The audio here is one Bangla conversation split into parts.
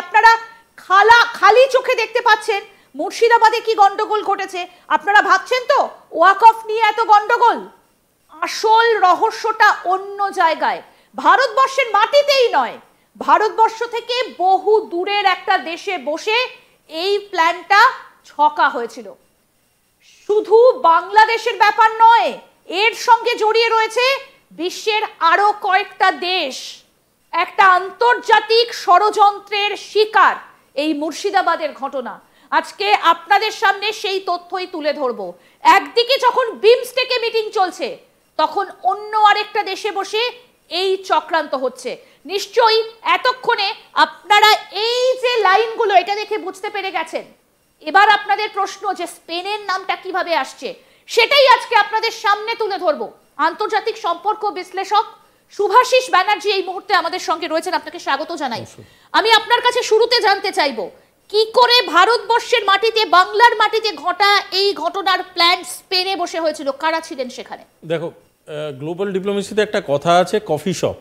আপনারা খালি চোখে দেখতে পাচ্ছেন মুর্শিদাবাদে কি গন্ডগোল ঘটেছে। আপনারা ভাবছেন তো ওয়াকফ নিয়ে এত গন্ডগোল, আসল রহস্যটা অন্য জায়গায়, ভারতবর্ষের মাটিতেই নয়, ভারতবর্ষ থেকে বহু দূরের একটা দেশে বসে এই প্ল্যানটা ছকা হয়েছিল। শুধু বাংলাদেশের ব্যাপার নয়, এর সঙ্গে জড়িয়ে রয়েছে বিশ্বের আরো কয়েকটা দেশ। একটা আন্তর্জাতিক ষড়যন্ত্রের শিকার এই মুর্শিদাবাদের ঘটনা। আজকে আপনাদের সামনে সেই তথ্যই তুলে ধরবো। একদিকে যখন বিমস্টেকে মিটিং চলছে, তখন অন্য আরেকটা দেশে বসে এই চক্রান্ত হচ্ছে। নিশ্চয়ই এতক্ষণে আপনারা এই যে লাইনগুলো এটা দেখে বুঝতে পেরে গেছেন। এবার আপনাদের প্রশ্ন যে স্পেনের নামটা কিভাবে আসছে, সেটাই আজকে আপনাদের সামনে তুলে ধরবো। আন্তর্জাতিক সম্পর্ক বিশ্লেষক শুভাশিস ব্যানার্জি এই মুহূর্তে আমাদের সঙ্গে রয়েছেন, আপনাকে স্বাগত জানাই। আমি আপনার কাছে শুরুতে জানতে চাইবো, কি করে ভারতবর্ষের মাটিতে, বাংলার মাটিতে ঘটা এই ঘটনার প্ল্যান স্পেনে বসে হয়েছিল, কারা ছিলেন সেখানে? দেখো, গ্লোবাল ডিপ্লোমেসিতে একটা কথা আছে, কফি শপ।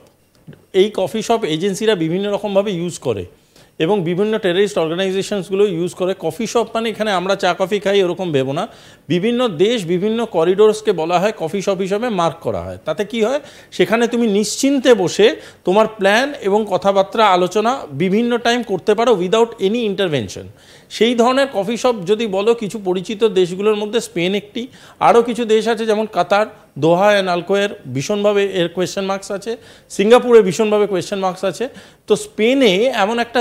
এই কফি শপ এজেন্সিরা বিভিন্ন রকমভাবে ইউজ করে এবং বিভিন্ন টেররিস্ট অর্গানাইজেশনসগুলো ইউজ করে। কফি শপ মানে এখানে আমরা চা কফি খাই এরকম ভেবো না, বিভিন্ন দেশ বিভিন্ন করিডোরসকে বলা হয় কফি শপ হিসাবে মার্ক করা হয়। তাতে কি হয়, সেখানে তুমি নিশ্চিন্তে বসে তোমার প্ল্যান এবং কথাবার্তা আলোচনা বিভিন্ন টাইম করতে পারো উইদাউট এনি ইন্টারভেনশন। সেই ধরনের কফি শপ যদি বলো, কিছু পরিচিত দেশগুলোর মধ্যে স্পেন একটি, আরও কিছু দেশ আছে যেমন কাতার, দোহা অ্যান্ড আলকোয়ের ভীষণভাবে এর কোয়েশ্চেন মার্কস আছে, সিঙ্গাপুরে ভীষণভাবে কোয়েশ্চেন মার্কস আছে। তো স্পেনে এমন একটা,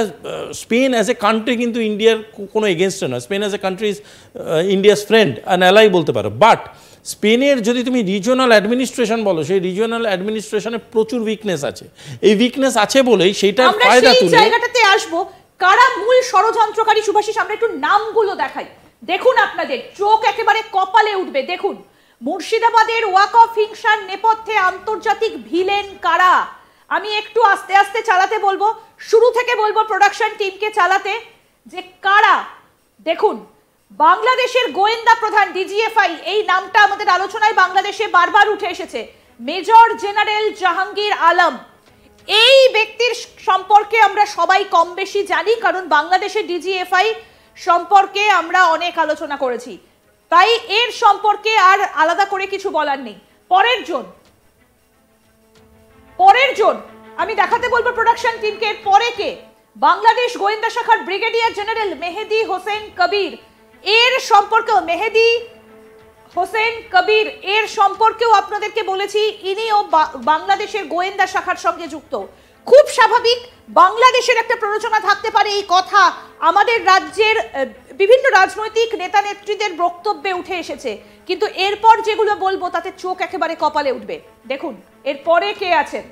স্পেন অ্যাজ এ কান্ট্রি কিন্তু ইন্ডিয়ার কোনো এগেনস্টে নয়, Spain as a country is India's friend and ally বলতে পারো। বাট স্পেনের যদি তুমি রিজিওনাল অ্যাডমিনিস্ট্রেশন বলো, সেই রিজিওনাল অ্যাডমিনিস্ট্রেশনে প্রচুর উইকনেস আছে। এই উইকনেস আছে বলেই সেইটার ফায়দা তুলে জায়গাটাতে আসবো। কারা মূল ষড়যন্ত্রকারী শুভাশিস, আমরা একটু নামগুলো দেখাই। দেখুন, আপনাদের চোখ একেবারে কপালে উঠবে। দেখুন, মুর্শিদাবাদের ওয়াকফ হিংসার নেপথ্যে আন্তর্জাতিক ভিলেন কারা। আমি একটু আস্তে আস্তে চালাতে বলবো, শুরু থেকে বলবো প্রোডাকশন টিমকে চালাতে, যে কারা। দেখুন, বাংলাদেশের গোয়েন্দা প্রধান ডিজিএফআই, এই নামটা আমাদের আলোচনায় বাংলাদেশে বারবার উঠে এসেছে, মেজর জেনারেল জাহাঙ্গীর আলম। এই ব্যক্তির সম্পর্কে আমরা সবাই কম বেশি জানি, কারণ বাংলাদেশের ডিজিএফআই সম্পর্কে আমরা অনেক আলোচনা করেছি, তাই এর সম্পর্কে আর আলাদা করে কিছু বলার নেই। পরের জন আমি দেখাতে বলবো প্রোডাকশন টিমকে। পরে কে? বাংলাদেশ গোয়েন্দা শাখার ব্রিগেডিয়ার জেনারেল মেহেদি হোসেন কবির। এর সম্পর্কেও মেহেদি হোসেন কবির এর সম্পর্কেও আপনাদেরকে বলেছি, ইনিও বাংলাদেশের গোয়েন্দা শাখার সঙ্গে যুক্ত। খুব স্বাভাবিক, বাংলাদেশের একটা প্ররোচনা থাকতে পারে, এই কথা আমাদের রাজ্যের বিভিন্ন রাজনৈতিক নেতা নেত্রীদের বক্তব্যে উঠে এসেছে, কিন্তু এরপর যেগুলো বলবো তাতে চোখ একেবারে কপালে উঠবে। দেখুন এরপরে কে আছেন।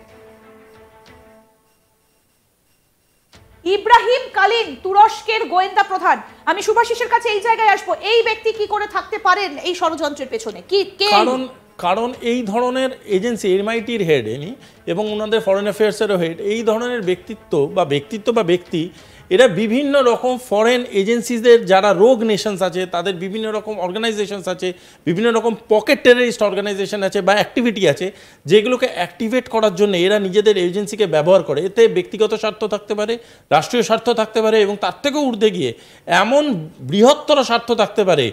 ইব্রাহিম কালিন, তুরস্কের গোয়েন্দা প্রধান। আমি শুভাশিসের কাছে এই জায়গায় আসবো, এই ব্যক্তি কি করে থাকতে পারেন এই ষড়যন্ত্রের পেছনে? কারণ এই ধরনের এজেন্সি, এমআইটির হেড ইনি এবং ওনাদের ফরেন অ্যাফেয়ার্সেরও হেড, এই ধরনের ব্যক্তি এরা বিভিন্ন রকম ফরেন এজেন্সিদের যারা রোগ নেশনস আছে, তাদের বিভিন্ন রকম অর্গানাইজেশনস আছে, বিভিন্ন রকম পকেট টেররিস্ট অর্গানাইজেশন আছে বা অ্যাক্টিভিটি আছে, যেগুলোকে অ্যাক্টিভেট করার জন্য এরা নিজেদের এজেন্সিকে ব্যবহার করে। এতে ব্যক্তিগত স্বার্থ থাকতে পারে, রাষ্ট্রীয় স্বার্থ থাকতে পারে এবং তার থেকেও ঊর্ধ্বে গিয়ে এমন বৃহত্তর স্বার্থ থাকতে পারে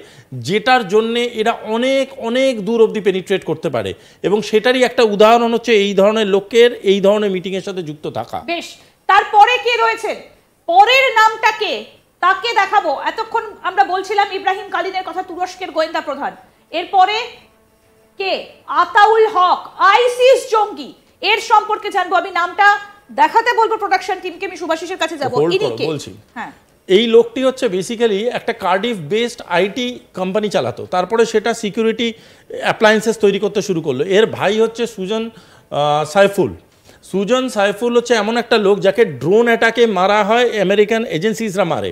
যেটার জন্যে এরা অনেক অনেক দূর অবধি পেনিট্রেট করতে পারে। এবং সেটারই একটা উদাহরণ হচ্ছে এই ধরনের লোকের এই ধরনের মিটিংয়ের সাথে যুক্ত থাকা। বেশ, তারপরে কে রয়েছেন? পরের নামটা কে তাকে দেখাবো। এতক্ষণ আমরা বলছিলাম ইব্রাহিম কালিনের কথা, তুরস্কের গোয়েন্দা প্রধান। এরপরে কে? আতাউল হক, আইসিস জঙ্গি। এর সম্পর্কে জানবো। আমি নামটা দেখাতে বলবো প্রোডাকশন টিমকে, আমি শুভাশিসের কাছে যাবো। হ্যাঁ, এই লোকটি হচ্ছে বেসিক্যালি একটা কার্ডিফ বেসড আইটি কোম্পানি চালাতো, তারপরে সেটা সিকিউরিটি অ্যাপ্লায়েন্সেস তৈরি করতে শুরু করলো। এর ভাই হচ্ছে সুজন সাইফুল হচ্ছে এমন একটা লোক যাকে ড্রোন অ্যাটাকে মারা হয়, আমেরিকান এজেন্সিসরা মারে।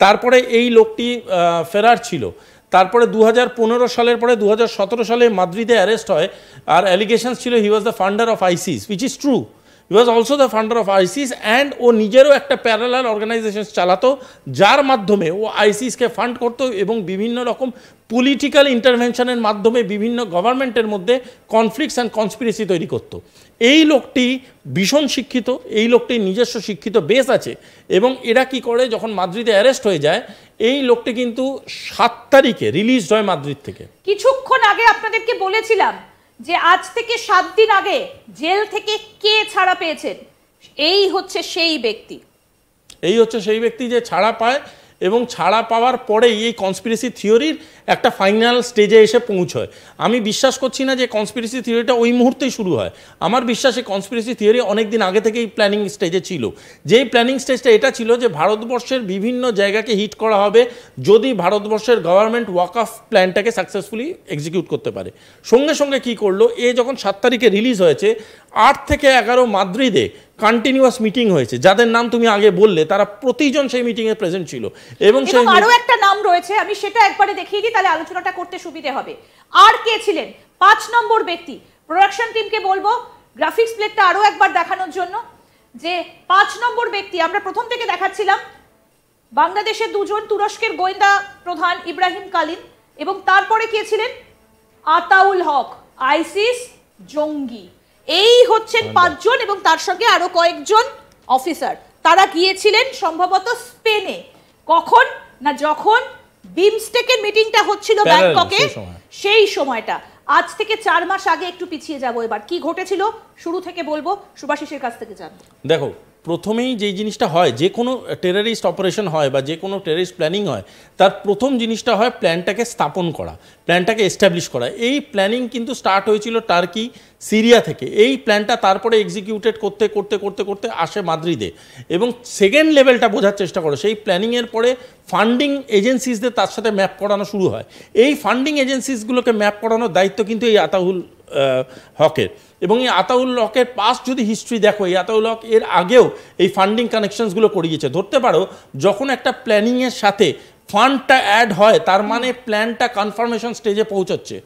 তারপরে এই লোকটি ফেরার ছিল। তারপরে 2015 সালের পরে 2017 সালে মাদ্রিদে অ্যারেস্ট হয়, আর অ্যালিগেশনস ছিল he was the funder of ISIS, which is true. He was also the founder of ISIS and ও নিজেরও একটা প্যারালাল অর্গানাইজেশন চালাতো, যার মাধ্যমে ও আইসিসকে ফান্ড করতো এবং বিভিন্ন রকম পলিটিক্যাল ইন্টারভেনশনের মাধ্যমে বিভিন্ন গভর্নমেন্টের মধ্যে কনফ্লিক্টস অ্যান্ড কনস্পিরেসি তৈরি করতো। এই লোকটি ভীষণ শিক্ষিত, এই লোকটির নিজস্ব শিক্ষিত বেস আছে, এবং এরা কি করে যখন মাদ্রিদে অ্যারেস্ট হয়ে যায়, এই লোকটি কিন্তু 7 তারিখে রিলিজ হয় মাদ্রিদ থেকে। কিছুক্ষণ আগে আপনাদেরকে বলেছিলাম যে আজ থেকে 7 দিন আগে জেল থেকে কে ছাড়া পেয়েছেন, এই হচ্ছে সেই ব্যক্তি। এই হচ্ছে সেই ব্যক্তি যে ছাড়া পায়, এবং ছাড়া পাওয়ার পরেই এই কনস্পিরেসি থিওরির একটা ফাইনাল স্টেজে এসে পৌঁছয়। আমি বিশ্বাস করছি না যে কনস্পিরেসি থিওরিটা ওই মুহূর্তেই শুরু হয়। আমার বিশ্বাস এই কনস্পিরেসি থিওরি অনেক দিন আগে থেকেই প্ল্যানিং স্টেজে ছিল। যেই প্ল্যানিং স্টেজটা এটা ছিল যে ভারতবর্ষের বিভিন্ন জায়গাকে হিট করা হবে যদি ভারতবর্ষের গভর্নমেন্ট ওয়াকফ প্ল্যানটাকে সাকসেসফুলি এক্সিকিউট করতে পারে। সঙ্গে সঙ্গে কি করলো, এ যখন 7 তারিখে রিলিজ হয়েছে, 8 থেকে 11 মাদ্রিদে কন্টিনিউয়াস মিটিং হয়েছে। যাদের নাম তুমি আগে বললে তারা প্রতিজন সেই মিটিংয়ে প্রেজেন্ট ছিল। এবং সেই আরো একটা নাম রয়েছে, আমি সেটা একবারে দেখিয়ে দিই, তাহলে আলোচনাটা করতে সুবিধে হবে। আর কে ছিলেন 5 নম্বর ব্যক্তি? প্রোডাকশন টিমকে বলবো গ্রাফিক্স প্লেটটা আরো একবার দেখানোর জন্য, যে 5 নম্বর ব্যক্তি আমরা প্রথম থেকে দেখাচ্ছিলাম। বাংলাদেশের 2 জন, তুরস্কের গোয়েন্দা প্রধান ইব্রাহিম কালিন, এবং তারপরে কে ছিলেন? আতাউল হক, আইসিস জঙ্গি। এই হচ্ছেন 5 জন, এবং তার সঙ্গে আরো কয়েকজন অফিসার। তারা গিয়েছিলেন সম্ভবত স্পেনে। কখন না, যখন বিমস্টেকের মিটিংটা হচ্ছিল ব্যাংককে, সেই সময়টা। আজ থেকে 4 মাস আগে, একটু পিছিয়ে যাব এবার। কি ঘটেছিল শুরু থেকে বলবো, সুভাষিসের কাছ থেকে জানবো। দেখো, প্রথমেই যেই জিনিসটা হয়, যে কোনো টেররিস্ট অপারেশন হয় বা যে কোনো টেররিস্ট প্ল্যানিং হয়, তার প্রথম জিনিসটা হয় প্ল্যানটাকে স্থাপন করা, প্ল্যানটাকে এস্টাবলিশ করা। এই প্ল্যানিং কিন্তু স্টার্ট হয়েছিল টার্কি, সিরিয়া থেকে। এই প্ল্যানটা তারপরে এক্সিকিউটেড করতে করতে করতে করতে আসে মাদ্রিদে, এবং সেকেন্ড লেভেলটা বোঝার চেষ্টা করো। সেই প্ল্যানিংয়ের পরে ফান্ডিং এজেন্সিসদের তার সাথে ম্যাপ করানো শুরু হয়। এই ফান্ডিং এজেন্সিসগুলোকে ম্যাপ করানোর দায়িত্ব কিন্তু এই আতাউল হকের। এবং এই আতাউল হকের পাস্ট যদি হিস্ট্রি দেখো, এই আতাউল হক এর আগেও এই ফান্ডিং কানেকশনসগুলো করিয়েছে। ধরতে পারো যখন একটা প্ল্যানিংয়ের সাথে ফান্ডটা অ্যাড হয়, তার মানে প্ল্যানটা কনফার্মেশন স্টেজে পৌঁছচ্ছে।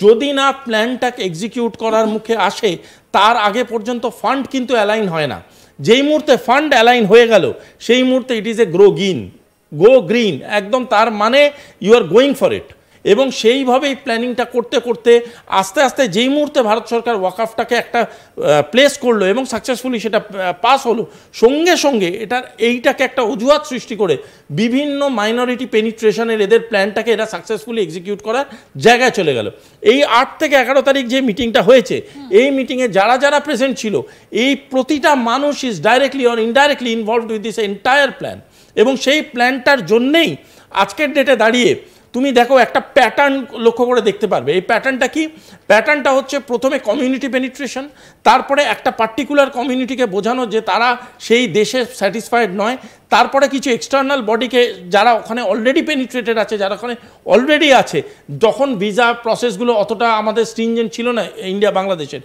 যদি না প্ল্যানটাকে এক্সিকিউট করার মুখে আসে, তার আগে পর্যন্ত ফান্ড কিন্তু অ্যালাইন হয় না। যেই মুহূর্তে ফান্ড অ্যালাইন হয়ে গেল, সেই মুহূর্তে it is a go green একদম, তার মানে you are going for it. এবং সেইভাবেই প্ল্যানিংটা করতে করতে আস্তে আস্তে যেই মুহূর্তে ভারত সরকার ওয়াকফটাকে একটা প্লেস করলো এবং সাকসেসফুলি সেটা পাস হলো, সঙ্গে সঙ্গে এইটাকে একটা অজুহাত সৃষ্টি করে বিভিন্ন মাইনরিটি পেনিট্রেশনের এদের প্ল্যানটাকে এরা সাকসেসফুলি এক্সিকিউট করার জায়গায় চলে গেল। এই 8 থেকে 11 তারিখ যে মিটিংটা হয়েছে, এই মিটিংয়ে যারা যারা প্রেজেন্ট ছিল, এই প্রতিটা মানুষ is directly or indirectly involved with this entire plan. এবং সেই প্ল্যানটার জন্যেই আজকের ডেটে দাঁড়িয়ে তুমি দেখো একটা প্যাটার্ন লক্ষ্য করে দেখতে পারবে। এই প্যাটার্নটা কি? প্যাটার্নটা হচ্ছে প্রথমে কমিউনিটি পেনিট্রেশন, তারপরে একটা পার্টিকুলার কমিউনিটিকে বোঝানো যে তারা সেই দেশে স্যাটিসফাইড নয়, তারপরে কিছু এক্সটার্নাল বডিকে যারা ওখানে অলরেডি পেনিট্রেটেড আছে, যারা ওখানে অলরেডি আছে, যখন ভিসা প্রসেসগুলো অতটা আমাদের স্ট্রিনজেন্ট ছিল না ইন্ডিয়া বাংলাদেশের,